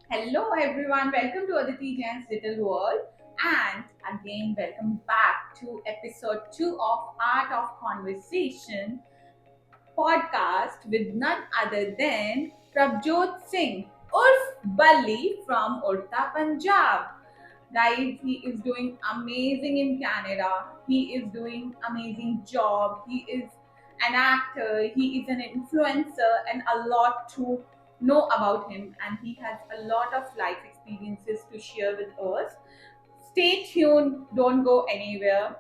Hello everyone, welcome to Aditi Jain's Little World, and again welcome back to episode 2 of Art of Conversation podcast with none other than Prabjot Singh Urf Balli from Urta, Punjab. Guys, he is doing amazing in Canada. He is doing amazing job. He is an actor. He is an influencer, and a lot to know about him. And he has a lot of life experiences to share with us. Stay tuned. Don't go anywhere.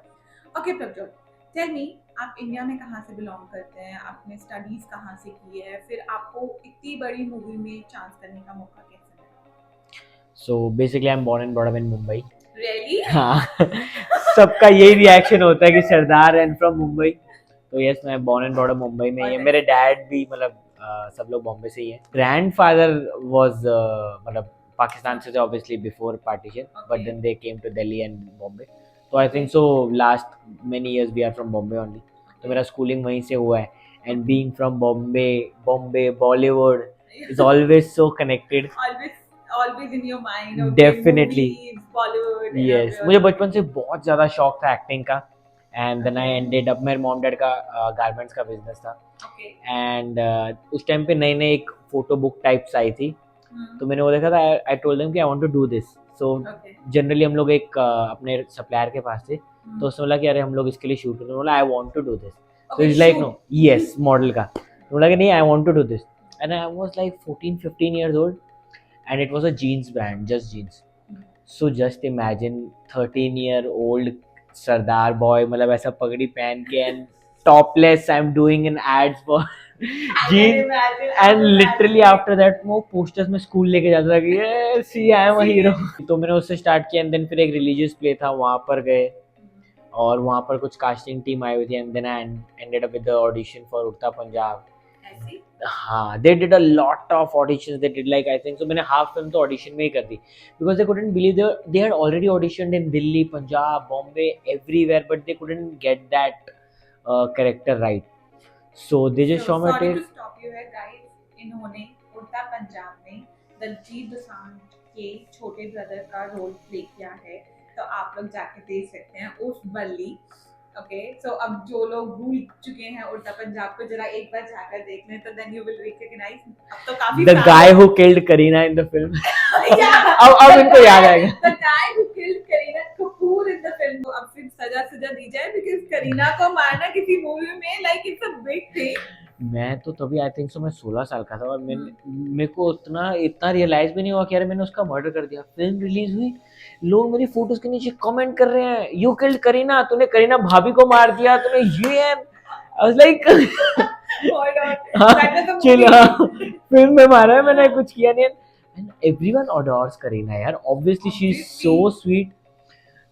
Okay, Prabjot, tell me, आप India में कहाँ से belong करते हैं? आपने studies कहाँ से की है? फिर आपको इतनी बड़ी मूवी में चांस करने का मौका कैसे मिला? So basically I'm born and brought up in Mumbai. Really? हाँ सबका यही रिएक्शन होता है कि सरदार एंड फ्रॉम मुंबई. तो यस, मैं born and brought up Mumbai में ही है. मेरे डैड भी मतलब सब लोग बॉम्बे से ही हैं. ग्रैंडफादर वाज मतलब पाकिस्तान से थे obviously before partition, but then they came to Delhi and Bombay. तो I think so last many years we are from Bombay only. तो मेरा स्कूलिंग वहीं से हुआ है. And being from Bombay Bollywood is always so connected. Always in your mind. Okay, Definitely. movies, Bollywood. and Yes, everyone. मुझे बचपन से बहुत ज़्यादा शौक था एक्टिंग का. And then I ended up, मेरे मॉम डैड का गारमेंट्स का बिजनेस था. Okay. एंड उस टाइम पे नई नई एक फोटो बुक टाइप्स आई थी. Hmm. तो मैंने वो देखा था. आई टोल्ड देम कि I want to do this. So Okay. Generally हम लोग एक अपने सप्लायर के पास थे. Hmm. तो उसने बोला कि अरे हम लोग इसके लिए शूट करें. बोला I want to do this. तो Okay, it's like shoot. No, yes, model का. तो बोला कि नहीं, I want to do this. And I was like 14-15 years old. And it was a jeans brand, just jeans. So just imagine 13-year-old Sardar boy, मतलब ऐसा पगड़ी पहन के and topless I'm doing in ads for jeans. And literally after that वो posters में school लेके जाता था कि ये see I am a hero. तो मैंने उससे start किया. and then फिर एक religious play था, वहाँ पर गए. और वहाँ पर कुछ casting team आई हुई थी. and then I ended up with the audition for उड़ता पंजाब. हाँ, they did a lot of auditions. They did like I think so मैंने half film तो audition में ही कर दी, because they couldn't believe they had already auditioned in Delhi, Punjab, Bombay, everywhere, but they couldn't get that character right. So they just saw my sorry tape. to stop you here, guys. इन्होंने उड़ता पंजाब में दलजीत दोसांझ के छोटे brother का role play किया है. तो आप लोग जाके देख सकते हैं उस बल्ली. ओके, सो अब जो लोग भूल चुके हैं उड़ता पंजाब को, जरा एक बार जाकर देख लें, तो देन यू विल रिकॉग्नाइज. अब तो काफी The guy who killed Kareena in the film. अब इनको याद आएगा. The guy who killed Kareena Kapoor in the film. तो अब फिर सजा दी जाए, because करीना को मारना किसी मूवी में like it's a big thing. मैं तो तभी आई थिंक सो मैं 16 साल का था. और मेरे को इतना रियलाइज भी नहीं हुआ कि यार मैंने उसका मर्डर कर दिया. फिल्म रिलीज हुई, लोग मेरी फोटोज के नीचे कमेंट कर रहे हैं, यू किल्ड करीना, तूने करीना भाभी को मार दिया, तूने ये. आई वाज लाइक चिल. फिल्म में मारा है, मैंने कुछ किया नहीं. एंड एवरीवन अडोर्स करीना यार. Obviously she is so sweet.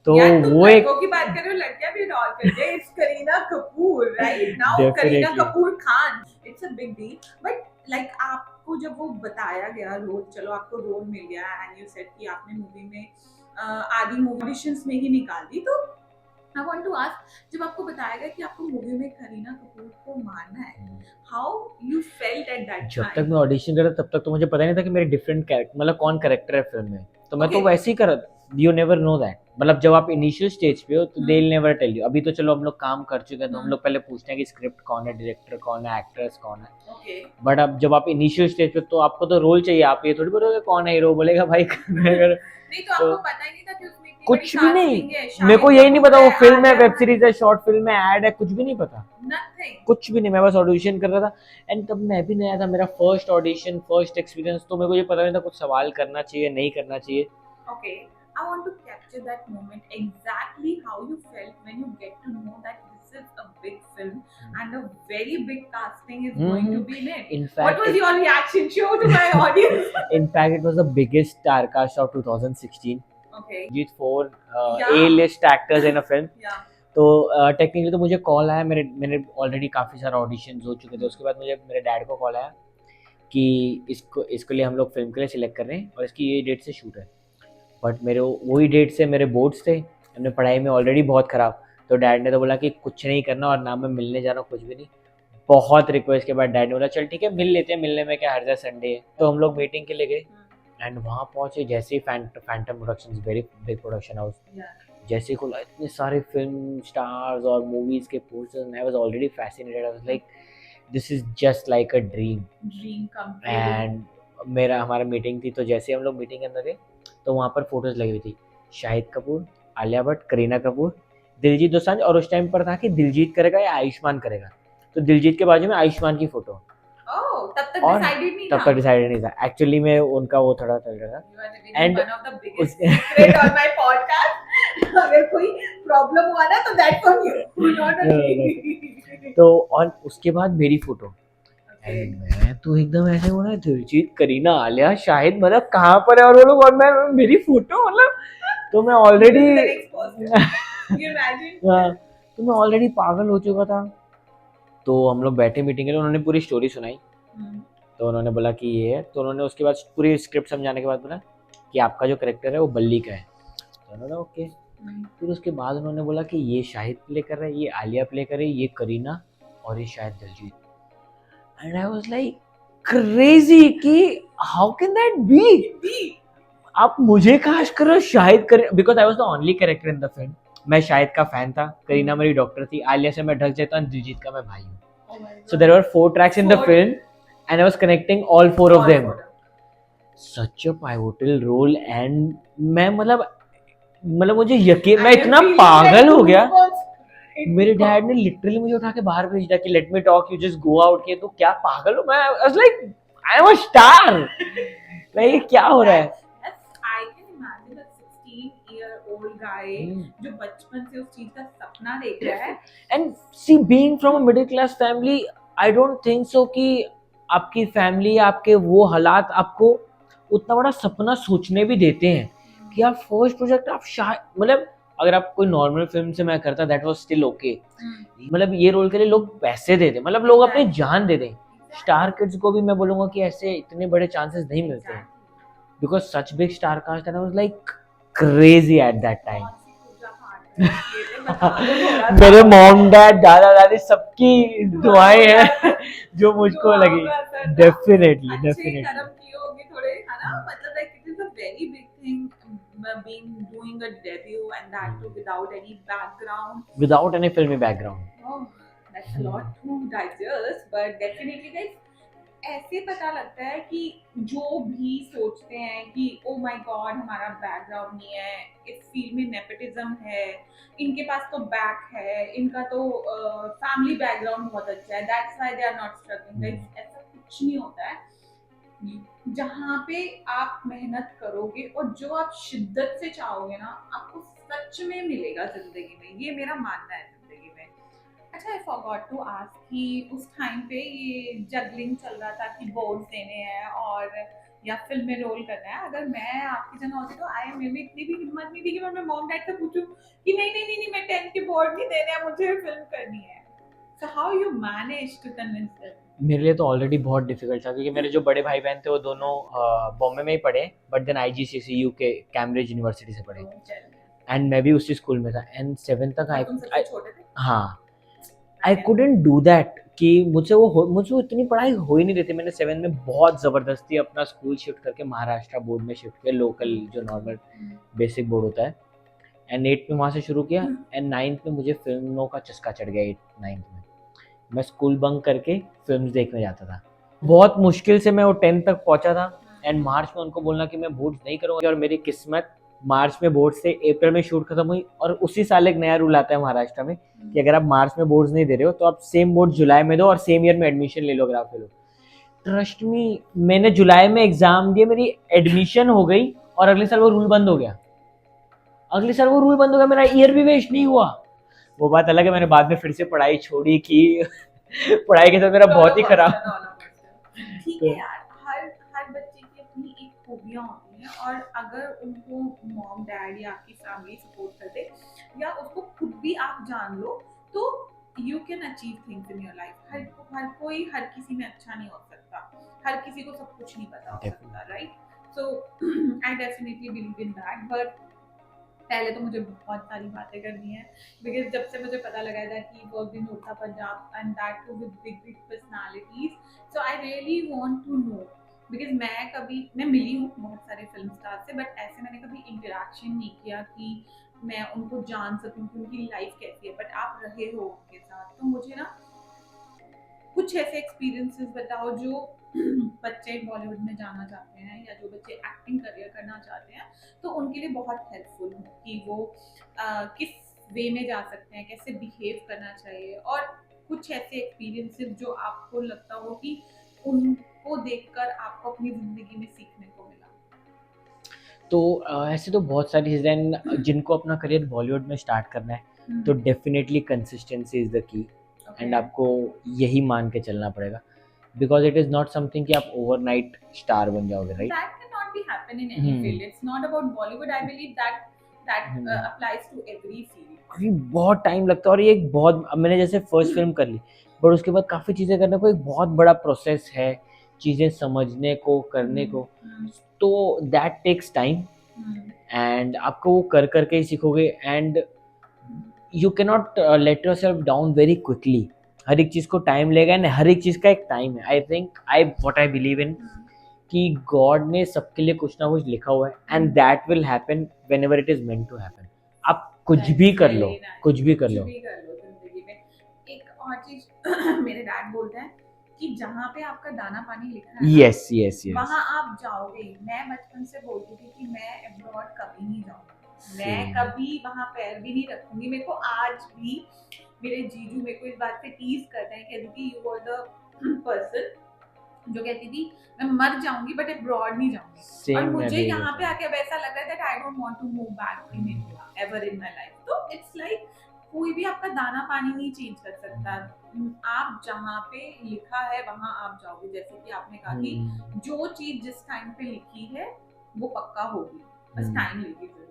तो वो एक की बात कर रहे हो, लड़कियां भी अडॉर करती है. It's Kareena Kapoor right now. Kareena Kapoor Khan, it's a big deal. But like आपको जब वो बताया गया रोल, चलो आपको रोल मिल गया एंड यू सेड कि आपने मूवी में आदि मूवी ऑडिशंस में ही निकाल दी. तो आई वांट टू आस्क, जब आपको बताया गया कि आपको मूवी में करीना कपूर को मारना है, how you felt at that time? जब तक मैं ऑडिशन कर रहा तब तक तो मुझे पता नहीं था कि मेरे डिफरेंट कैरेक्टर, मतलब कौन कैरेक्टर है फिल्म में. तो मैं तो वैसे ही कर, यू नेवर नो दैट. मतलब जब आप इनिशियल स्टेज पे हो तो they will never tell you. अभी तो चलो हम लोग काम कर चुके हैं, तो हम लोग पहले पूछते हैं कि स्क्रिप्ट कौन है, डायरेक्टर कौन है, एक्ट्रेस कौन है. बट अब जब आप इनिशियल स्टेज पे, तो आपको तो रोल चाहिए. आप ये थोड़ी बोलोगे कौन है हीरो, बोलेगा भाई नहीं तो आपको पता ही नहीं था कि उसमें कुछ भी नहीं. मेरे को यही नहीं पता वो फिल्म है, वेब सीरीज है, शॉर्ट फिल्म है, एड है, कुछ भी नहीं पता. कुछ भी नहीं. मैं बस ऑडिशन कर रहा था. एंड तब मैं भी नया था, मेरा फर्स्ट ऑडिशन, फर्स्ट एक्सपीरियंस. तो मेरे को ये पता नहीं था कुछ सवाल करना चाहिए, नहीं करना चाहिए. Okay, I want to capture that moment, exactly how you felt when you get to know that this is a big film and a very big casting is going to be in it. In fact, what was your reaction? Show to my audience. In fact, it was the biggest star cast of 2016. Okay. With 4 A-list actors in a film. Yeah. तो technically तो मुझे call आया. मैंने already काफ़ी सारे auditions हो चुके थे. उसके बाद मुझे मेरे डैड को कॉल आया कि इसके लिए हम लोग फिल्म के लिए सिलेक्ट कर रहे हैं और इसकी ये डेट से शूट है. बट मेरे वही डेट से मेरे बोर्ड्स थे. हमने पढ़ाई में ऑलरेडी बहुत ख़राब. तो डैड ने तो बोला कि कुछ नहीं करना, और ना मैं मिलने जा रहा हूँ, कुछ भी नहीं. बहुत रिक्वेस्ट के बाद डैड ने बोला चल ठीक है मिल लेते हैं, मिलने में क्या हर्ज है, संडे है. तो हम लोग मीटिंग के लिए गए. एंड वहाँ पहुँचे जैसे ही Phantom productions very big production house, जैसे ही खुला इतने सारे फिल्म स्टार्स और मूवीज के posters, I was already fascinated, I was like this is just like a dream come true. And मेरा हमारा मीटिंग थी, तो जैसे हम लोग मीटिंग के अंदर गए तो वहाँ पर फोटोज लगी हुई थी, शाहिद कपूर, आलिया भट्ट, करीना कपूर, दिलजीत दोसांझ, और उस टाइम पर था कि दिलजीत करेगा या आयुष्मान करेगा, तो दिलजीत के बाजू में आयुष्मान की फोटो, ओह, तब तक और डिसाइडेड नहीं तब था। तक डिसाइडेड नहीं था एक्चुअली में, उनका वो थोड़ा चल रहा था। You are revealing And one of the biggest secret on my podcast. अगर कोई प्रॉब्लम हुआ ना तो that's on you, not on me. तो और उसके बाद मेरी फोटो, Okay. एंड मैं तो एकदम ऐसे हो ना, दिलजीत, करीना, आलिया, शाहिद, मतलब कहाँ पर है और वो लोग, और मैं मेरी फोटो, मतलब तो मैं already You will be the next person. You imagine? तो मैं ऑलरेडी पागल हो चुका था। तो हम लोग बैठे मीटिंग के लिए, उन्होंने पूरी स्टोरी सुनाई, तो उन्होंने बोला कि ये है, तो उन्होंने उसके बाद पूरी स्क्रिप्ट समझाने के बाद बोला कि आपका जो करेक्टर है वो बल्ली का है, तो उन्होंने ओके। फिर उसके बाद उन्होंने बोला कि ये शाहिद प्ले कर रहा है, ये आलिया प्ले कर रही है, ये करीना, और ये शायद Diljit, and I was like crazy कि हाउ कैन दैट बी, आप मुझे कास्ट कर रहे हो शाहिद कर, because I was the only character in the film. मैं शाहिद का फैन था, करीना मेरी डॉक्टर थी, आलिया से मैं ढक जाता हूँ, दिलजीत का मैं भाई हूँ, so there were 4 tracks in the film and I was connecting all 4 of them. Such a pivotal role, and मैं मतलब मुझे यकीन, मैं इतना पागल हो गया, मेरे डैड ने लिटरली मुझे उठा के बाहर भेज दिया कि let me talk, you just go out, के तो क्या पागल हो, मैं आई was like I am a star, मैं ये क्या हो रहा है। I can imagine a 16-year-old guy जो बचपन से उस चीज का सपना देख रहा है, and see being from a middle class family, I don't think so कि आपकी फैमिली, आपके वो हालात आपको उतना बड़ा सपना सोचने भी देते हैं कि आप फर्स्ट प्रोजेक्ट आप मतलब अगर आप कोई नॉर्मल फिल्म से मैं करता दैट वाज स्टिल ओके, मतलब ये रोल के लिए लोग पैसे देते, मतलब लोग अपनी जान दे दें। स्टार किड्स को भी मैं बोलूंगा कि ऐसे इतने बड़े चांसेस नहीं मिलते हैं, because such big star cast and I was like crazy at that time. मेरे मॉम डैड दादा दादी सबकी दुआएं हैं जो मुझको लगी, डेफिनेटली डेफिनेटली। कर्म किए होंगे थोड़े, है ना, मतलब like it is a very big thing, being doing a debut and that too without any background, without any filmy background. Oh, that's a lot to digest, but definitely guys, ऐसे पता लगता है कि जो भी सोचते हैं कि ओ माय गॉड हमारा बैकग्राउंड नहीं है, इस फील्ड में नेपोटिज्म है, इनके पास तो बैक है, इनका तो फैमिली बैकग्राउंड बहुत अच्छा है, that's why they are not struggling, guys ऐसा कुछ नहीं होता है। जहाँ पे आप मेहनत करोगे और जो आप शिद्दत से चाहोगे ना, आपको सच में मिलेगा जिंदगी में, ये मेरा मानना है जिंदगी में। अच्छा, आई फॉरगॉट टू आस्क कि उस टाइम पे ये जगलिंग चल रहा था कि बोर्ड्स देने हैं और या फिल्म में रोल करना है, अगर मैं आपकी जगह होती तो आई मेरे में इतनी भी हिम्मत नहीं थी कि मैं अपने मॉम डैड से पूछूं कि नहीं नहीं नहीं नहीं मैं 10th के बोर्ड नहीं देने हैं, मुझे फिल्म करनी है। So how you manage to convince them? मेरे लिए तो ऑलरेडी बहुत डिफिकल्ट था, क्योंकि मेरे जो बड़े भाई बहन थे वो दोनों बॉम्बे में ही पढ़े, but then IGCSE UK Cambridge university से पढ़े, एंड मैं भी उसी स्कूल में था, एंड 7th तक तुम सबसे छोटे थे? हाँ, आई कुडंट डू दैट कि मुझे वो इतनी पढ़ाई हो ही नहीं रही थी। मैंने 7th में बहुत ज़बरदस्ती अपना स्कूल शिफ्ट करके महाराष्ट्र बोर्ड में शिफ्ट किया, लोकल जो नॉर्मल बेसिक बोर्ड होता है, एंड 8th में वहाँ से शुरू किया, एंड 9th में मुझे फिल्मों का चस्का चढ़ गया। 8th 9th में मैं स्कूल बंक करके फिल्म्स देखने जाता था, बहुत मुश्किल से मैं वो 10th तक पहुँचा था, एंड मार्च में उनको बोलना कि मैं बोर्ड्स नहीं करूँगा, और मेरी किस्मत मार्च में बोर्ड से अप्रैल में शूट खत्म हुई, और उसी साल एक नया रूल आता है महाराष्ट्र में कि अगर आप मार्च में बोर्ड्स नहीं दे रहे हो तो आप सेम बोर्ड जुलाई में दो और सेम ईयर में एडमिशन ले लो अगर आप फेल हो। ट्रस्ट मी, मैंने जुलाई में एग्जाम दिए, मेरी एडमिशन हो गई, और अगले साल वो रूल बंद हो गया, मेरा ईयर भी वेस्ट नहीं हुआ। वो बात अलग है, मैंने बाद में फिर से पढ़ाई छोड़ी कि पढ़ाई के साथ मेरा बहुत ही खराब। ठीक है यार, हर बच्चे की अपनी एक खूबियां होती हैं, और अगर उनको मॉम डैड या आपकी फैमिली सपोर्ट कर दे, या उसको खुद भी आप जान लो, तो you can achieve things in your life. हर कोई हर किसी में अच्छा नहीं हो सकता, हर किसी को सब कुछ नहीं पता हो सकता, right? So I definitely believe in that, but पहले तो मुझे बहुत सारी बातें करनी है, बिकॉज जब से मुझे पता लगा था कि work in Udta Punjab and that too with big big personalities, so I really want to know because मैं मिली हूँ बहुत सारे फिल्म स्टार से, बट ऐसे मैंने कभी इंटरेक्शन नहीं किया कि मैं उनको जान सकूं कि उनकी लाइफ कैसी है। बट आप रहे हो उनके साथ, तो मुझे ना कुछ ऐसे एक्सपीरियंसेस बताओ जो बच्चे बॉलीवुड में जाना चाहते हैं या जो बच्चे एक्टिंग करियर करना चाहते हैं, तो उनके लिए बहुत हेल्पफुल हो कि वो किस वे में जा सकते हैं, कैसे बिहेव करना चाहिए, और कुछ ऐसे एक्सपीरियंसेस जो आपको लगता हो कि उनको देखकर आपको अपनी जिंदगी में सीखने को मिला। तो ऐसे तो बहुत सारी चीज़ें हैं जिनको अपना करियर बॉलीवुड में स्टार्ट करना है, तो definitely consistency is the key, and आपको यही मान के चलना पड़ेगा, because it is not something कि आप ओवरनाइट स्टार बन जाओगे, right? That cannot be happen in any field. It's not about Bollywood. I believe that hmm. applies to every field. अभी बहुत टाइम लगता है, और ये एक बहुत, अब मैंने जैसे फर्स्ट फिल्म कर ली, बट उसके बाद काफ़ी चीज़ें करने को एक बहुत बड़ा प्रोसेस है, चीज़ें समझने को, करने को, तो दैट टेक्स टाइम, एंड आपको वो कर करके ही सीखोगे, and you can not let yourself down very quickly. हर एक चीज़ को टाइम लेगा, एंड हर एक चीज़ का एक टाइम है। I think I believe in कि गॉड ने सबके लिए कुछ ना कुछ लिखा हुआ है, and that will happen whenever it is meant to happen. आप कुछ भी कर लो, कुछ भी कर लो जिंदगी में। एक और चीज मेरे डैड बोलते हैं कि जहाँ पे आपका दाना पानी लिखा है, यस यस यस, वहाँ आप जाओगे। मैं बचपन से बोलती थी कि मैं अब्रॉड कभी नहीं जाऊंगी, मैं कभी वहाँ पैर भी नहीं रखूंगी। मेरे को आज भी मेरे जीजू मेरे को इस बात पे टीज करते हैं, कहते कि यू आर द पर्सन जो कहती थी मैं मर जाऊंगी बट अब्रॉड नहीं जाऊंगी। और मुझे यहाँ पे आके अब ऐसा लग रहा है that I don't want to move back in India ever in my life. तो इट्स लाइक कोई भी आपका दाना पानी नहीं चेंज कर सकता। आप जहाँ पे लिखा है वहां आप जाओगे। जैसे कि आपने कहा कि जो चीज जिस टाइम पे लिखी है वो पक्का होगी, बस टाइम लेगी जरूर।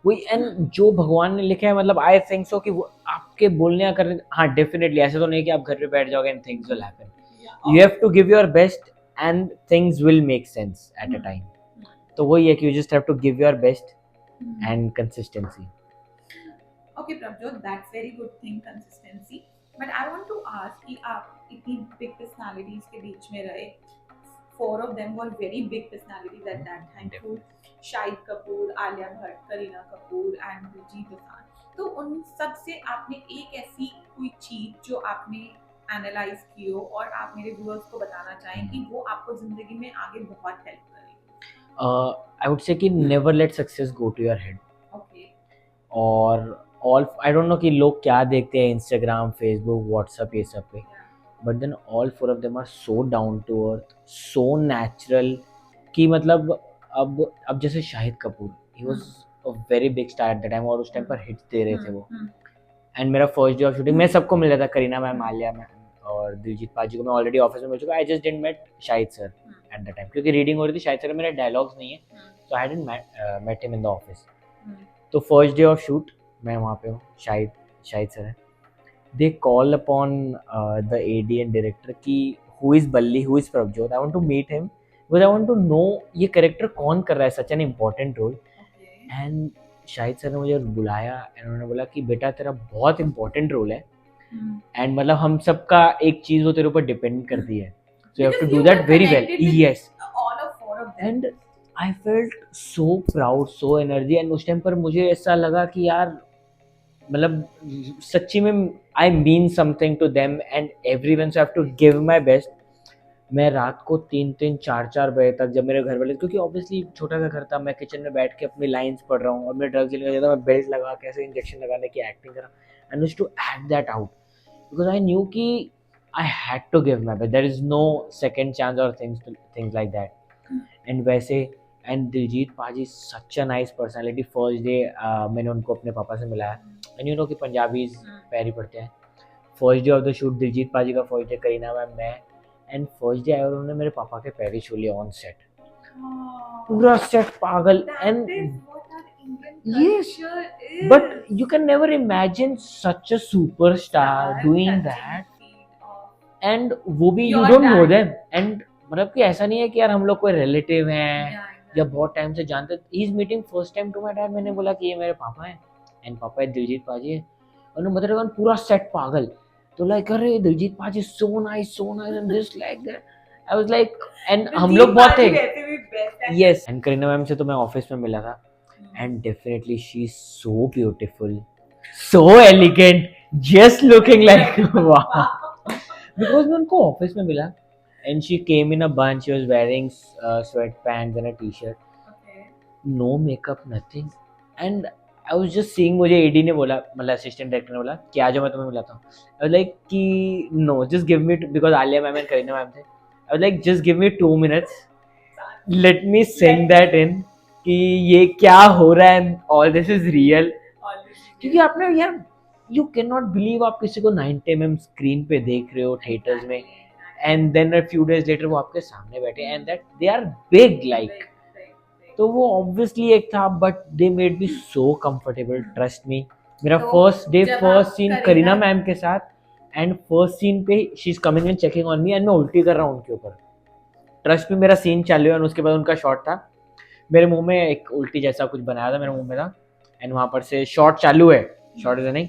वही, एंड जो भगवान ने लिखा है, मतलब आई थिंक सो कि वो आपके बोलने या करने, हाँ डेफिनेटली, ऐसे तो नहीं कि आप घर पे बैठ जाओगे and things will happen. You have to give your best and things will make sense at a time. तो वही है कि you just have to give your best and consistency. Okay, Prabjot, that's very good thing, consistency. But I want to ask कि आप इतनी big personalities के बीच में रहे, 4 of them were very big personalities at that time. तो Shahid Kapoor, Alia Bhatt, Kareena Kapoor and Diljit Dosanjh. तो उन सब से आपने एक ऐसी कोई चीज जो आपने एनालाइज की हो और आप मेरे व्यूअर्स को बताना चाहें कि वो आपको जिंदगी में आगे बहुत हेल्प करेगी। I would say कि never let success go to your head. Okay. और all, I don't know कि लोग क्या देखते हैं Instagram, Facebook, WhatsApp ये सब पे, but then all 4 of them are so down to earth, so natural कि मतलब अब जैसे Shahid Kapoor, he was a very big star at the time, और उस टाइम पर हिट्स दे रहे थे वो, एंड मेरा फर्स्ट डे ऑफ शूटिंग मैं सबको मिल रहा था, करीना मैम, आलिया मैम और दिलजीत पाजी को मैं ऑलरेडी ऑफिस में मिल चुका। I just didn't met Shahid sir at the time, क्योंकि रीडिंग हो रही थी, शाहिद सर मेरे डायलॉग्स नहीं है, so I didn't met him in the office. तो फर्स्ट डे ऑफ शूट मैं वहाँ पे हूँ, शाहिद सर है, they call upon the AD and director की who is Balli, who is Prabhjot, I want to meet him because I want to know ये character कौन कर रहा है, such an important role. And Shahid sir ने मुझे बुलाया एंड उन्होंने बोला कि बेटा तेरा बहुत इंपॉर्टेंट रोल है, एंड मतलब हम सबका एक चीज़ वो तेरे ऊपर डिपेंड करती है, so you have to do that very well. Yes, and I felt so proud, so energy, and उस टाइम पर मुझे ऐसा लगा कि यार मतलब सच्ची में I mean something to them and everyone, so have to give my best. मैं रात को 3-3, 4-4 बजे तक, जब मेरे घर वाले, क्योंकि ऑब्वियसली छोटा सा घर था, मैं किचन में बैठ के अपनी लाइंस पढ़ रहा हूँ और मैं ड्रग्स लेने जाता, मैं बेल्ट लगा के ऐसे इंजेक्शन लगाने की एक्टिंग कर रहा हूँ, I need to act that out because I knew कि I had to give my best, there is no second chance और थिंग्स लाइक दैट। एंड वैसे, and Diljit paaji such a nice personality. First day मैंने उनको अपने पापा से मिलाया, and you know कि पंजाबीज पैर ही पड़ते हैं। First day of the shoot Diljit paaji का, फर्स्ट डे करीना मैम, मैं, एंड फर्स्ट डे आया और उन्होंने मेरे पापा के पैर ही छू लिए ऑन सेट, पूरा सेट पागल। And yes, but you can never imagine such a superstar doing that, and वो भी you don't know them, and मतलब कि ऐसा नहीं है कि यार हम लोग कोई रिलेटिव हैं या बहुत टाइम से जानते। He is meeting first time to my dad, मैंने बोला कि ये मेरे पापा हैं, एंड पापा है दिलजीत पाजी है, और मतलब पूरा सेट पागल। तो लाइक अरे दिलजीत पाजी so nice and this like that, I was like and हम दिल लोग बहुत थे पाजी वैसे भी बेस्ट है। यस एंड करीना मैम से तो मैं ऑफिस में मिला था and definitely she's so beautiful, so elegant, just looking like wow. Because मैं उनको ऑफिस में मिला and she came in a bunch. She was wearing sweatpants and a t-shirt, Okay. no makeup, nothing. And I was just seeing, मुझे AD ने बोला, मतलब assistant director ने बोला कि आ जाओ मैं तुम्हें मिलाता हूँ. I was like कि no, just give me, because Alia ma'am and Kareena ma'am थे. I was like just give me 2 minutes, let me sink that in कि ये क्या हो रहा है, all this is real. क्योंकि आपने यार यू कैन नॉट बिलीव आप किसी को 90 mm स्क्रीन पे देख रहे हो थिएटर्स में and then a few days later वो आपके सामने बैठे and that they are big like. तो वो ऑब्वियसली एक था but they made me so comfortable, trust me. मेरा तो फर्स्ट डे जब फर्स्ट आप सीन करीना- करीना मैम के साथ एंड फर्स्ट सीन पे she is coming and checking on me and मैं उल्टी कर रहा हूँ उनके ऊपर. ट्रस्ट में मेरा सीन चालू है और उसके बाद उनका शॉट था, मेरे मुंह में एक उल्टी जैसा कुछ बनाया था मेरे मुंह में था एंड वहाँ पर से शॉट चालू है, शॉट इज नहीं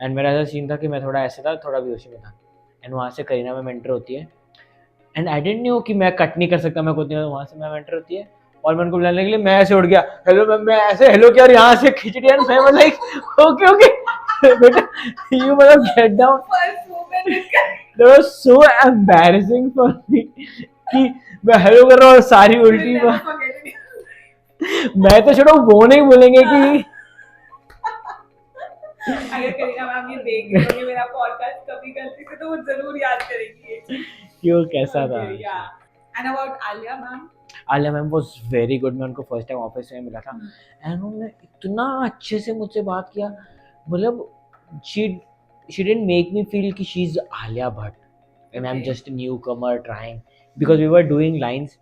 एंड मेरा ऐसा सीन था कि मैं थोड़ा ऐसे था, थोड़ा बेहोशी में था एंड वहाँ से करीना मैम एंटर होती है एंड आई डिडंट नो कि मैं कट नहीं कर सकता, मैं कुछ नहीं, वहाँ से मैम एंटर होती है और मैं उनको बुलाने के लिए मैं ऐसे उठ गया, हेलो मैम, मैं ऐसे हेलो किया और यहाँ से खिचड़ी एंड मैं लाइक ओके ओके बेटा यू मतलब गेट डाउन. First moment इसका- That was so embarrassing for me कि मैं हेलो कर रहा हूँ और सारी You will उल्टी never forget it. मैं तो छोड़ो वो नहीं बोलेंगे कि अगर करीना मैम ये देख रही होंगी मेरा पॉडकास्ट कभी गलती से तो वो जरूर याद करेगी ये चीज. क्यों कैसा था. Okay, yeah. And about Alia ma'am? Alia ma'am was very good. मैं उनको फर्स्ट टाइम ऑफिस में मिला था एंड उन्होंने इतना अच्छे से मुझसे बात किया, मतलब she didn't make me feel कि she is Alia Bhatt and I am Okay. Just a newcomer trying because we were doing lines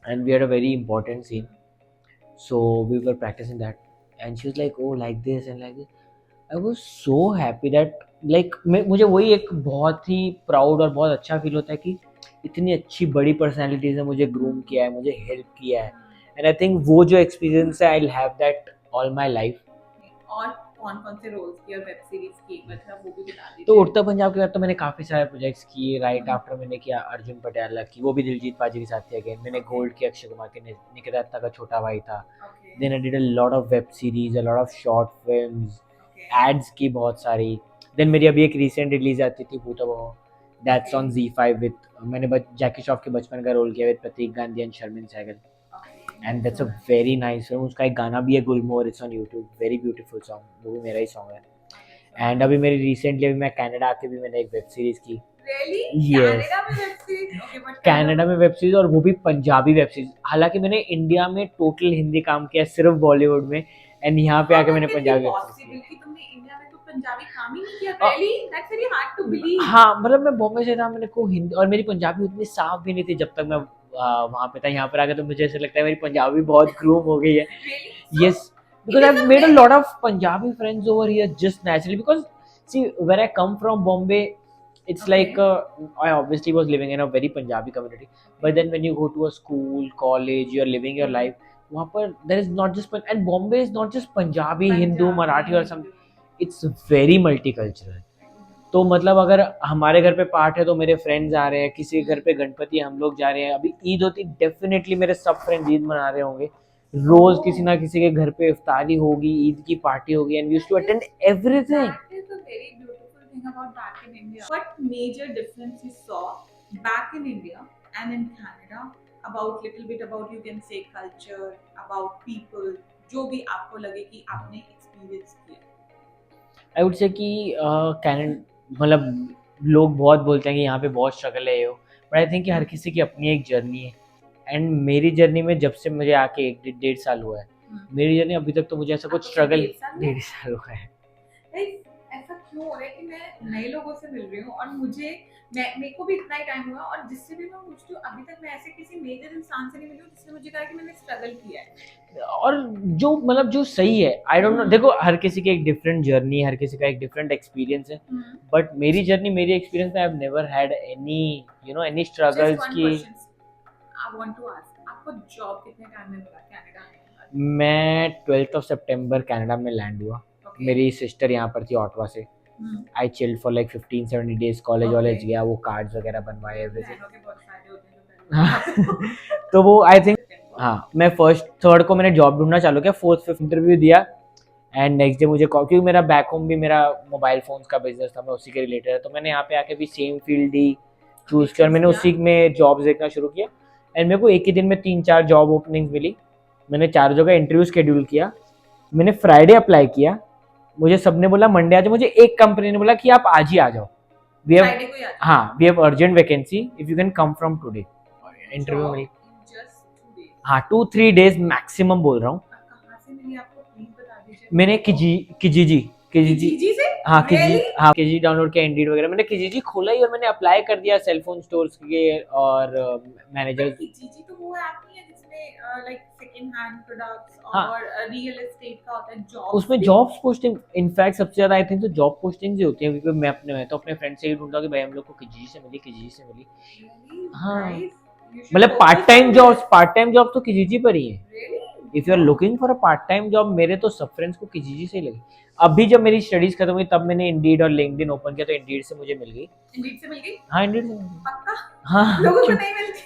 and we had a very important scene, so we were practicing that and she was like oh like this and like this. I was so happy that like मुझे वही एक बहुत ही proud और बहुत अच्छा feel होता है कि इतनी अच्छी बड़ी पर्सनालिटीज ने मुझे ग्रूम किया है, मुझे हेल्प किया है एंड आई थिंक वो जो एक्सपीरियंस है I will have that all my life. और कौन कौन से रोल्स किए और वेब सीरीज की एक बार थोड़ा वो भी बता दीजिए. तो उड़ता पंजाब के बाद तो मैंने काफ़ी सारे प्रोजेक्ट्स किए. राइट आफ्टर मैंने किया अर्जुन पटियाला की, वो भी दिलजीत पाजी के साथ थी अगेन. मैंने गोल्ड की अक्षय कुमार के निकिता दत्ता का छोटा भाई था. Okay. Then I did a lot of web series, a lot of short films, Okay. Ads की बहुत सारी. देन मेरी अभी एक रिसेंट रिलीज आती थी भूता बहो, दैट्स ऑन Z5 विद मैंने जैकी श्रॉफ के बचपन का रोल किया with Prateek Gandhi and Sharmin Segal Okay. And that's a very nice film. उसका एक गाना भी है Gulmohar, it's on YouTube, very beautiful song, वो भी मेरा ही सॉन्ग है. एंड अभी मेरी रिसेंटली अभी मैं कनाडा आके भी मैंने एक वेब सीरीज की. Really? Yes. Canada में web series? Okay, but Canada में वेब सीरीज और वो भी पंजाबी वेब सीरीज. हालांकि मैंने इंडिया में टोटल हिंदी काम किया सिर्फ बॉलीवुड में एंड यहाँ पे आके मैंने पंजाबी वेब सीरीज पॉसिबल कि तुमने इंडिया में तो पंजाबी काम ही नहीं किया. अ- Really? That's very hard to की. believe. हाँ मतलब मैं बॉम्बे से था, मेरे को हिंदी और मेरी पंजाबी उतनी साफ भी नहीं थी जब तक मैं वहाँ पे था. यहाँ पर आके तो मुझे ऐसा लगता है मेरी पंजाबी बहुत ग्रूम हो गई है. Really? Yes, because I've made a lot of Punjabi friends over here just naturally. Because see, where I come from, Bombay, it's Okay. like I obviously was living in a very Punjabi community. But then when you go to a school, college, you're living your life. वहाँ पर there is not just and Bombay is not just Punjabi, Hindu, Punjabi, Marathi or Hindu. something. It's very multicultural. तो मतलब अगर हमारे घर पे पाठ है तो मेरे फ्रेंड्स आ रहे हैं, किसी के घर पे गणपति हम लोग जा रहे हैं, अभी ईद होती डेफिनेटली मेरे सब फ्रेंड्स ईद मना रहे होंगे. रोज किसी ना किसी के घर पे इफ्तारी होगी, ईद की पार्टी होगी and we used to attend everything. That is a very beautiful thing about back in India. What major difference you saw back in India and in Canada about little bit about you can say culture, about people, जो भी आपको लगे कि आपने experience किया. I would say कि Canada मतलब लोग बहुत बोलते हैं कि यहाँ पे बहुत स्ट्रगल है ये हो, बट आई थिंक कि हर किसी की अपनी एक जर्नी है. एंड मेरी जर्नी में जब से मुझे आके 1-1.5 साल हुआ है, मेरी जर्नी अभी तक तो मुझे ऐसा कुछ आपको स्ट्रगल 1.5 साल हुआ? 1.5 साल हुआ है. Like, ऐसा क्यों हो रहा है कि मैं नए लोगों से मिल रही हूँ और मेरे को भी इतना ही टाइम हुआ और जिससे भी मैं पूछती हूँ अभी तक मैं ऐसे किसी मेजर इंसान से नहीं मिली हूँ जिसने मुझे कहा कि मैंने स्ट्रगल किया है. और जो मतलब जो सही है, आई डोंट नो, देखो हर किसी की एक डिफरेंट जर्नी है, हर किसी का एक डिफरेंट एक्सपीरियंस है. बट मेरी जर्नी, मेरी एक्सपीरियंस में I have never had any any Just struggles one की. question. I want to ask, आपको जॉब कितने टाइम में मिला कनाडा आने के बाद? मैं 12 सितंबर कनाडा में लैंड हुआ. Okay. मेरी सिस्टर यहाँ पर थी ऑटवा से. I chilled for like 15-17 days, college Okay. वॉलेज गया, वो कार्ड्स वगैरह बनवाए, एवरीथिंग. बहनों के बहुत फायदे होते हैं जो तो वो आई थिंक, हाँ, मैं फर्स्ट थर्ड को मैंने जॉब ढूंढना चालू किया, फोर्थ फिफ्थ इंटरव्यू दिया, एंड नेक्स्ट डे मुझे कॉल, क्योंकि मेरा बैक होम भी मेरा मोबाइल फोन्स का बिजनेस था, मैं उसी के रिलेटेड है, तो मैंने यहाँ पे आके भी सेम फील्ड ही चूज किया और मैंने उसी में जॉब्स देखना शुरू किया। एंड मेरे को एक ही दिन में 3-4 जॉब ओपनिंग्स मिली, मैंने 4 जगह इंटरव्यू शेड्यूल किया, मैंने फ्राइडे अप्लाई किया, मुझे सबने बोला मंडे आ जाओ, मुझे एक कंपनी ने बोला कि आप आज ही आ जाओ, वी हैव, फ्राइडे को ही आ जाओ। हाँ, we have urgent vacancy if you can come from today. Interview मिली, जस्ट 2 days। हाँ, 2-3 डेज मैक्सिमम बोल रहा हूँ। कहाँ से मिली आपको, प्लीज बता दीजिए। मैंने किजीजी जीजी से? हाँ, Really? किजी डाउनलोड किया, इंडीड वगैरह, मैंने किजीजी खोला ही और मैंने अप्लाई कर दिया सेलफोन स्टोर्स के और मैनेजर। जीजी तो वो ऐप नहीं है जिसमें लाइक सेकंड हैंड प्रोडक्ट्स हाँ। और रियल एस्टेट का होता है जॉब, उसमें जॉब्स पोस्टिंग, इनफैक्ट सबसे ज्यादा आई थिंक तो जॉब पोस्टिंग्स ही होती हैं, क्योंकि मैं तो अपने फ्रेंड से ही ढूंढता हूँ कि भाई हम लोग को किजीजी से मिली। हाँ, मतलब पार्ट टाइम जॉब तो किजीजी पर ही है। If you are looking for a part time job, मेरे तो सब फ्रेंड्स को किजीजी से ही लगी। अभी जब मेरी स्टडीज खत्म हुई तब मैंने इंडीड और लिंक्डइन ओपन किया, तो इंडीड से मुझे मिल गई। इंडीड से मिल गई? हाँ, इंडीड से मिल गई। पक्का? हाँ, लोगों को नहीं मिलती।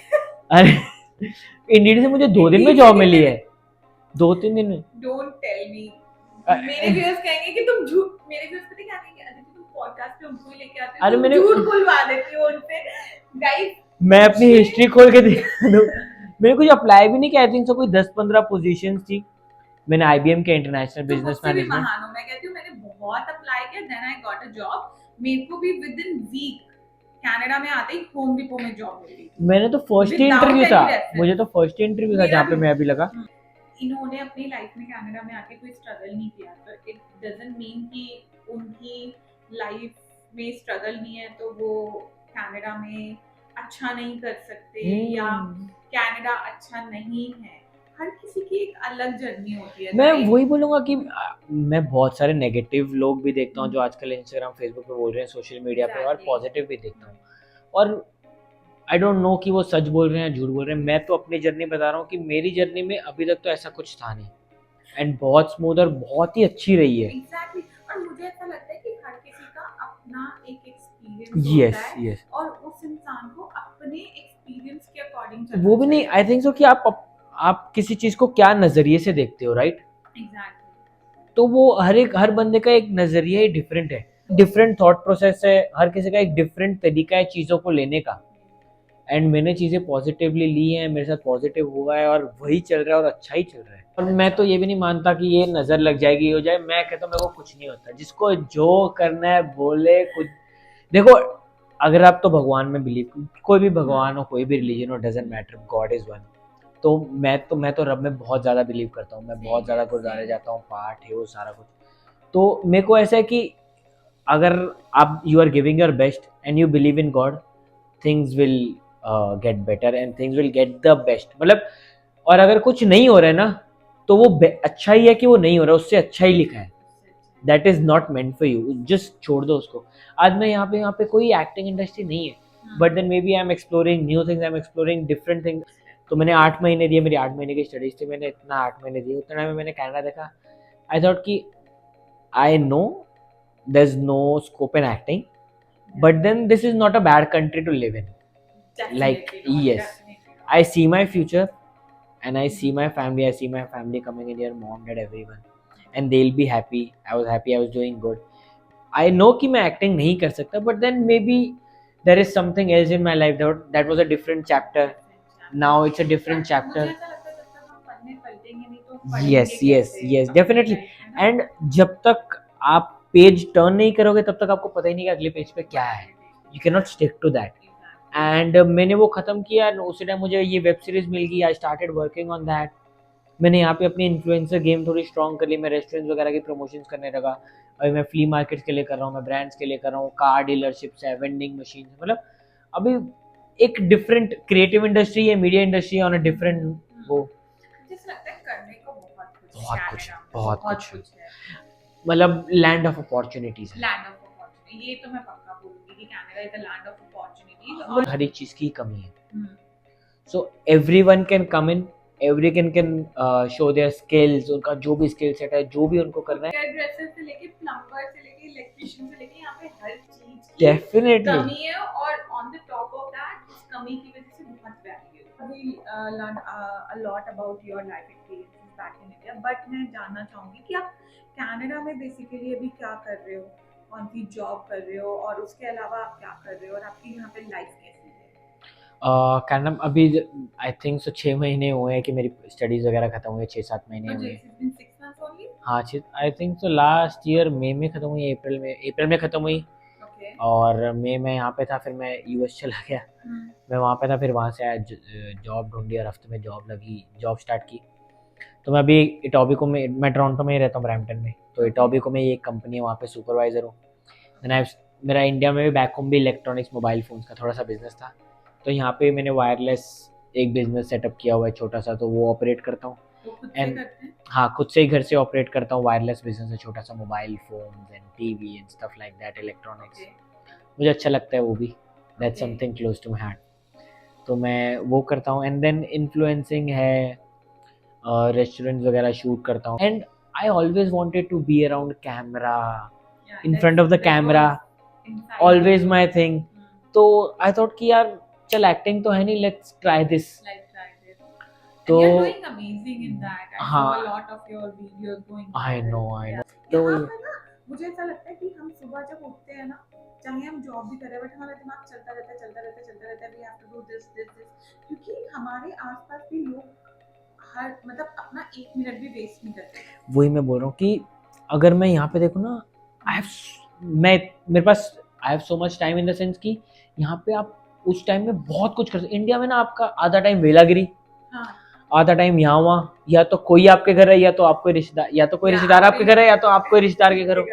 अरे इंडीड से मुझे 2 दिन में जॉब मिली है, 2-3 दिन में। Don't tell me. मेरे व्यूअर्स कहेंगे कि तुम झूठ, मेरे व्यूअर्स पता क्या कहेंगे, अदिति तुम पॉडकास्ट पे उनको ही लेके आते हो, अरे तुम मैंने झूठ बुलवा देती हो उनसे। गाइस, मैं अपनी हिस्ट्री खोल के दिखा दूं, मैंने कुछ अप्लाई भी नहीं किया, आई थिंक सो कोई 10-15 पोजीशंस थी। मैंने आईबीएम के इंटरनेशनल बिजनेस मैनेजमेंट, महान हूं मैं, कहती हूँ मैंने बहुत अप्लाई किया, then I got a job. मेरे को भी विद इन वीक कनाडा में आते ही होम डिपो में जॉब मिल गई। मैंने तो फर्स्ट ही Without इंटरव्यू any था, reference। मुझे तो फर्स्ट ही इंटरव्यू था मेरा जहाँ पे भी। मैं अभी लगा। इन्होंने अपनी लाइफ में कनाडा में आके कोई स्ट्रगल नहीं किया, तो इट डजंट मीन कि उनकी लाइफ में स्ट्रगल नहीं है तो वो कनाडा में अच्छा नहीं कर सकते या कनाडा अच्छा नहीं है। हर किसी की एक अलग जर्नी होती है। मैं वही बोलूंगा कि मैं बहुत सारे नेगेटिव लोग भी देखता हूँ जो आजकल इंस्टाग्राम फेसबुक पे बोल रहे हैं, सोशल मीडिया पे, और Exactly। पॉजिटिव भी देखता हूँ, और आई डोंट नो कि वो सच बोल रहे हैं झूठ बोल रहे हैं। मैं तो अपनी जर्नी बता रहा हूँ कि मेरी जर्नी में अभी तक तो ऐसा कुछ था नहीं, एंड बहुत स्मूथ और बहुत ही अच्छी रही है। Exactly। और मुझे ऐसा लगता है कि हर किसी का अपना एक एक्सपीरियंस यस होता है यस, और उस इंसान को अपने एक्सपीरियंस के अकॉर्डिंग वो भी नहीं, आई थिंक सो कि आप किसी चीज को क्या नजरिए से देखते हो, राइट? एग्जैक्टली। तो वो हर बंदे का एक नजरिया ही डिफरेंट है, डिफरेंट थॉट प्रोसेस है, हर किसी का एक डिफरेंट तरीका है चीज़ों को लेने का। एंड मैंने चीज़ें पॉजिटिवली ली हैं, मेरे साथ पॉजिटिव हुआ है और वही चल रहा है और अच्छा ही चल रहा है। और मैं तो ये भी नहीं मानता कि ये नज़र लग जाएगी, हो जाए, मैं कहता हूँ मेरे को कुछ नहीं होता, जिसको जो करना है बोले कुछ। देखो, अगर आप तो भगवान में बिलीव, कोई भी भगवान हो, कोई भी रिलीजन हो, doesn't matter, God is one. तो मैं तो रब में बहुत ज़्यादा बिलीव करता हूँ, मैं बहुत ज़्यादा गुरुद्वारे जाता हूँ, पाठ है वो सारा कुछ। तो मेरे को ऐसा है कि अगर आप you are giving your best and you believe in God, things will get better and things will get the best, मतलब। और अगर कुछ नहीं हो रहा है ना, तो वो अच्छा ही है कि वो नहीं हो रहा, उससे अच्छा ही लिखा है, that is not meant for you, just छोड़ दो उसको। आज मैं यहाँ पे कोई एक्टिंग इंडस्ट्री नहीं है, but then may be I am exploring new things, I am exploring different things. तो मैंने 8 महीने दिए, मेरी 8 महीने की स्टडीज थी, मैंने इतना 8 महीने दिए, उतना में मैंने कनाडा देखा। आई थॉट कि I know there's no scope in acting, but then this is not a bad country to live in. Like, yes, I see my future and I see my family coming in here, mom, dad, everyone, and they'll be happy. I was happy, I was doing good. I know कि मैं acting नहीं कर सकता, but then maybe there is something else in my life, that was a different chapter. Now it's a different chapter. yes definitely. And जब तक आप page turn नहीं करोगे तब तक आपको पता ही नहीं कि अगले पेज पे क्या है, you can not stick to that. And मैंने वो खत्म किया, उसी टाइम मुझे ये वेब सीरीज मिल गई, I started working on that. मैंने यहाँ पे अपनी इन्फ्लुएंसर गेम थोड़ी स्ट्रॉन्ग कर ली, मैं रेस्टोरेंट्स वगैरह की प्रमोशंस करने लगा, अभी मैं फ्ली मार्केट्स के लिए कर रहा हूँ, मैं ब्रांड्स के लिए कर रहा हूँ, कार डीलरशिप्स है, वेंडिंग मशीन, मतलब अभी एक डिफरेंट क्रिएटिव इंडस्ट्री है, media industry on a different वो। बहुत कुछ है, मतलब लैंड ऑफ अपॉर्चुनिटीज है। लैंड ऑफ अपॉर्चुनिटी, ये तो मैं पक्का बोलूंगी कि Canada is the land of opportunities. और हर एक चीज की कमी है, so everyone can come in, every can show their skills, उनका जो भी स्किल सेट है, जो भी उनको करना है, ड्रेसेस से लेके प्लम्बर से लेके इलेक्ट्रिशियन से लेके यहाँ पे हर चीज की डेफिनेटली कमी है। और on the top of that, इस कमी की वजह से बहुत value we learned a lot about your life experiences back in India, but मैं जानना चाहूँगी कि आप कनाडा में बेसिकली अभी क्या कर रहे हो, कौन सी जॉब कर रहे हो, और उसके अलावा आप क्या कर रहे हो, और आपकी यहाँ पे लाइफ कैसी है? कनाडा अभी आई थिंक सो 6 महीने हुए हैं कि मेरी स्टडीज़ वगैरह ख़त्म हुई है, 6-7 महीने तो हुए हैं। it's been 6 months only? हाँ, I think so last year मई में ख़त्म हुई, अप्रैल में ख़त्म हुई। Okay. और मई में यहाँ पे था, फिर मैं यूएस चला गया। मैं वहाँ पे था, फिर वहाँ से आया, जॉब ढूंढी और हफ्ते में जॉब स्टार्ट की। तो मैं अभी इटोबिको में, मैं टोरंटो में ही रहता हूँ, ब्रैम्पटन में। तो इटोबिको में ये एक कंपनी है, वहाँ पे सुपरवाइज़र हूँ। मेरा इंडिया में भी बैक होम भी इलेक्ट्रॉनिक्स मोबाइल फ़ोन्स का थोड़ा सा बिजनेस था। तो यहाँ पे मैंने वायरलेस एक बिजनेस सेटअप किया हुआ है छोटा सा, तो वो ऑपरेट करता हूँ। वो खुद से एंड करते हैं? हाँ, खुद से ही घर से ऑपरेट करता हूँ। वायरलेस बिजनेस है छोटा सा, mobile phones and TV and stuff like that, electronics. Okay. मुझे अच्छा लगता है वो भी, that's Okay. Something close to my heart. तो मैं वो करता हूँ। एंड देन इन्फ्लुएंसिंग है, रेस्टोरेंट्स वगैरह शूट करता हूँ। And I always wanted to be around camera, Yeah, in front of the that camera, was inside always you. My thing. तो आई थॉट कि यार चल, एक्टिंग तो है नहीं, let's try this. Let's try this. And तो you're doing amazing in that. I saw हाँ, a lot of your videos going I viral. No Yeah. तो यहाँ पे ना मुझे ऐसा लगता है कि हम सुबह जब उठते हैं ना, चाहे हम जॉब भी करें, बट हमारा दिमाग चलता रहता है, we have to do this, क्योंकि हमारे आसपास भी लोग हर मतलब अपना 1 मिनट भी वेस्ट नहीं करते। वही मैं बोल रहा हूँ कि अगर मैं यहाँ पे देखूँ ना, मेरे पास I have so much time in the sense कि यहाँ पे आप उस टाइम में बहुत कुछ कर सकते। इंडिया में ना आपका आधा टाइम वेलागिरी, हाँ। आधा टाइम यहाँ वहाँ, या तो कोई आपके घर है, या तो आपको रिश्तेदार, या तो कोई रिश्तेदार आपके घर है, या तो आपको रिश्तेदार के घर हो,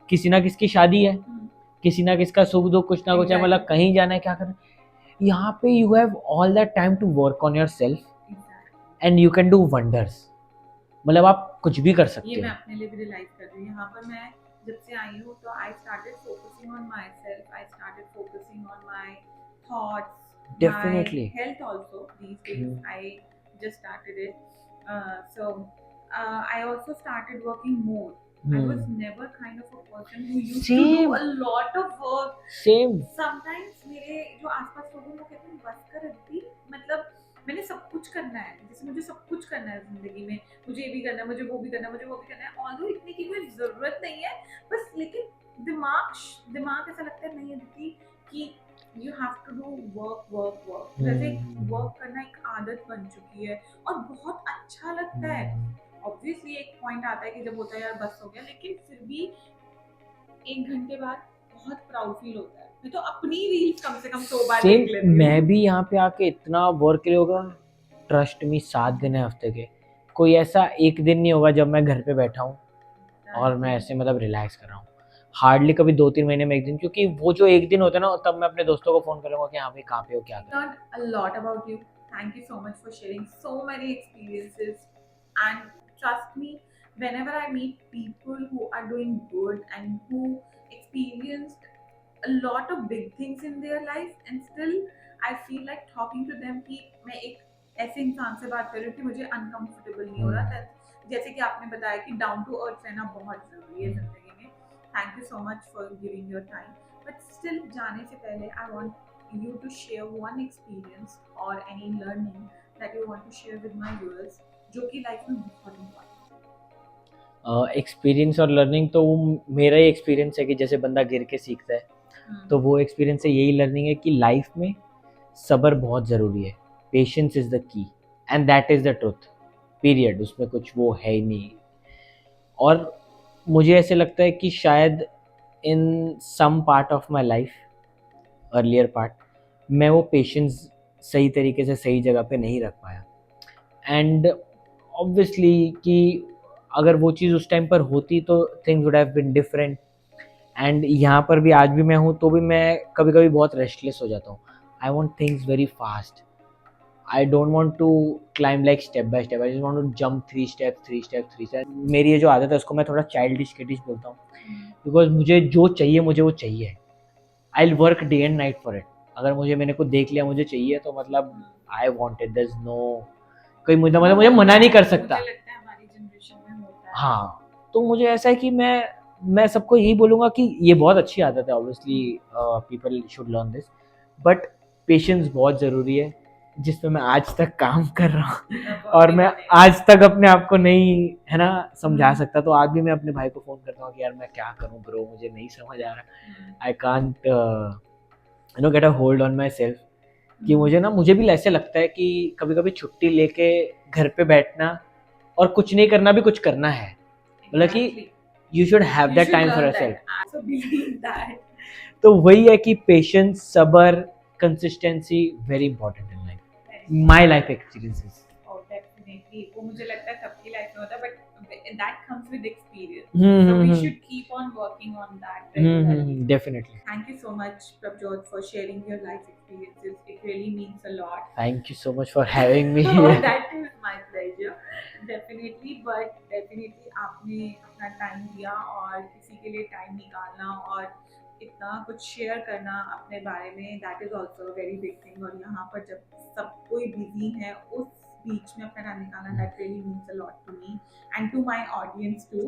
किसी ना किसकी शादी है, किसी ना किसका सुख दुख कुछ ना कुछ है, मतलब कहीं जाना है, क्या करना है। यहाँ पे you have all that time to work on yourself and you can do wonders. मतलब आप कुछ भी कर सकते ये मैं हो। अपने लिए भी रियलाइज कर रही हूँ। यहाँ पर मैं जब से आई हूँ तो I started focusing on my self, I started focusing on my thoughts, Definitely. my health also these days. I just started it. So I also started working more. I was never kind of a person who used to do a lot of work. Same. Sometimes मेरे जो आसपास लोग हैं वो कहते हैं बस कर अदिति, मतलब मैंने सब कुछ करना है, जैसे मुझे सब कुछ करना है जिंदगी में, मुझे ये भी करना है, मुझे वो भी करना है, मुझे वो भी करना है। ऑल्दो इतनी की कोई जरूरत नहीं है, बस लेकिन दिमाग ऐसा लगता है नहीं अदिति कि you have to do work. जैसे वर्क करना एक आदत बन चुकी है और बहुत अच्छा लगता है। ऑब्वियसली एक पॉइंट आता है कि जब होता है यार बस हो गया, लेकिन फिर भी 1 घंटे बाद बहुत प्राउड फील होता है। मैं तो अपनी रील्स कम से कम 100 बार देख लेती हूँ। मैं भी यहाँ पे आके इतना वर्क के लिए होगा, ट्रस्ट मी, 7 दिन है हफ्ते के, कोई ऐसा एक दिन नहीं होगा जब मैं घर पे बैठा हूँ और मैं ऐसे मतलब रिलैक्स कर रहा हूँ। हार्डली कभी 2-3 महीने में एक दिन, क्योंकि वो जो एक दिन होता है ना, तब मैं अपने दोस्तों को फोन करूंगा कि हाँ भाई कहाँ पे हो, क्या कर। Learned a lot about you. Thank you so much for sharing so many experiences. And trust me, whenever I meet people who are doing good and who experienced a lot of big things in their life, and still I feel like talking to them कि मैं एक ऐसे इंसान से बात कर रही हूँ कि मुझे अनकंफर्टेबल नहीं हो रहा। जैसे कि आपने बताया कि डाउन टू अर्थ रहना बहुत जरूरी है जिंदगी में। Thank you so much for giving your time. But still जाने से पहले I want you to share one experience or any learning that you want to share with my viewers जो कि लाइफ में बहुत इम्पोर्टेंट है। एक्सपीरियंस और learning तो वो मेरा ही एक्सपीरियंस है कि जैसे बंदा गिर के सीखता है, तो वो एक्सपीरियंस से यही लर्निंग है कि लाइफ में सब्र बहुत ज़रूरी है। Patience is the key and that is the truth, period. उसमें कुछ वो है ही नहीं। और मुझे ऐसे लगता है कि शायद in some part of my life, earlier part, मैं वो पेशेंस सही तरीके से सही जगह पे नहीं रख पाया। एंड ऑब्वियसली कि अगर वो चीज़ उस टाइम पर होती तो things would have been different. And यहाँ पर भी आज भी मैं हूँ तो भी मैं कभी कभी बहुत रेस्टलेस हो जाता हूँ। I want things very fast, I don't want to climb like step by step, I just want to jump 3 step. मेरी ये जो आदत है उसको मैं थोड़ा चाइल्डिश किडिश बोलता हूँ, बिकॉज मुझे जो चाहिए मुझे वो चाहिए। I will work day and night for it. अगर मेरे को देख लिया मुझे चाहिए तो मतलब I want it, there is no कोई मुझे मना नहीं कर सकता। हाँ, तो मुझे ऐसा है कि मैं सबको यही बोलूँगा कि ये बहुत अच्छी आदत है, obviously people should learn this, but patience बहुत ज़रूरी है। जिस पे मैं आज तक काम कर रहा हूँ और मैं आज तक अपने आप को नहीं, है ना, समझा सकता। तो आज भी मैं अपने भाई को फोन करता हूँ कि यार मैं क्या करूँ ब्रो, मुझे नहीं समझ आ रहा, I can't get a hold on my self. कि मुझे ना, मुझे भी ऐसे लगता है कि कभी कभी छुट्टी लेके घर पे बैठना और कुछ नहीं करना भी कुछ करना है, मतलब कि you should have that time for yourself. तो वही है कि पेशेंस, सबर, consistency very important in life, my life experiences. Definitely वो मुझे लगता है सबकी लाइफ में होता है, but that comes with experience. So we should keep on working on that regularly. Definitely. Thank you so much, Prabjot, for sharing your life experiences. It really means a lot. Thank you so much for having me Oh, here. that is my pleasure. Definitely, but definitely आपने अपना time दिया और किसी के लिए time निकालना और इतना कुछ शेयर करना अपने बारे में, that is also very big thing. और यहाँ पर जब सब कोई बिजी है उस बीच में अपना टाइम निकालना, that really means a lot to me and to my audience too.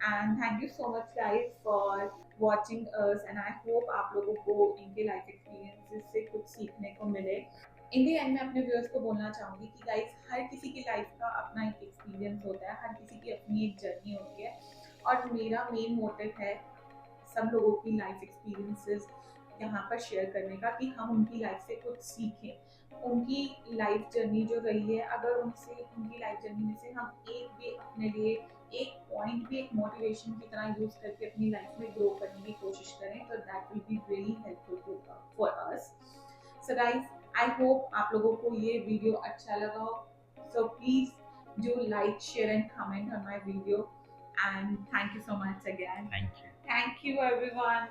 And thank you so much guys for watching us, and I hope आप लोगों को इनके लाइफ एक्सपीरियंसेस से कुछ सीखने को मिले। इन दी एंड मैं अपने व्यूअर्स को बोलना चाहूँगी कि गाइस हर किसी की लाइफ का अपना एक एक्सपीरियंस होता है, हर किसी की अपनी एक जर्नी होती है, और मेरा मेन मोटिव है सब लोगों की लाइफ एक्सपीरियंसेस यहाँ पर शेयर करने का, कि हम उनकी लाइफ से कुछ सीखें। उनकी लाइफ जर्नी जो रही है, अगर उनसे उनकी लाइफ जर्नी में से हम एक भी अपने लिए एक पॉइंट भी, एक मोटिवेशन की तरह यूज करके अपनी लाइफ में ग्रो करने की कोशिश करें, तो that will be really helpful for us. So guys, I hope आप लोगों को ये वीडियो अच्छा लगा हो। So please do like, share and comment on my video, and thank you so much again. Thank you. Thank you everyone.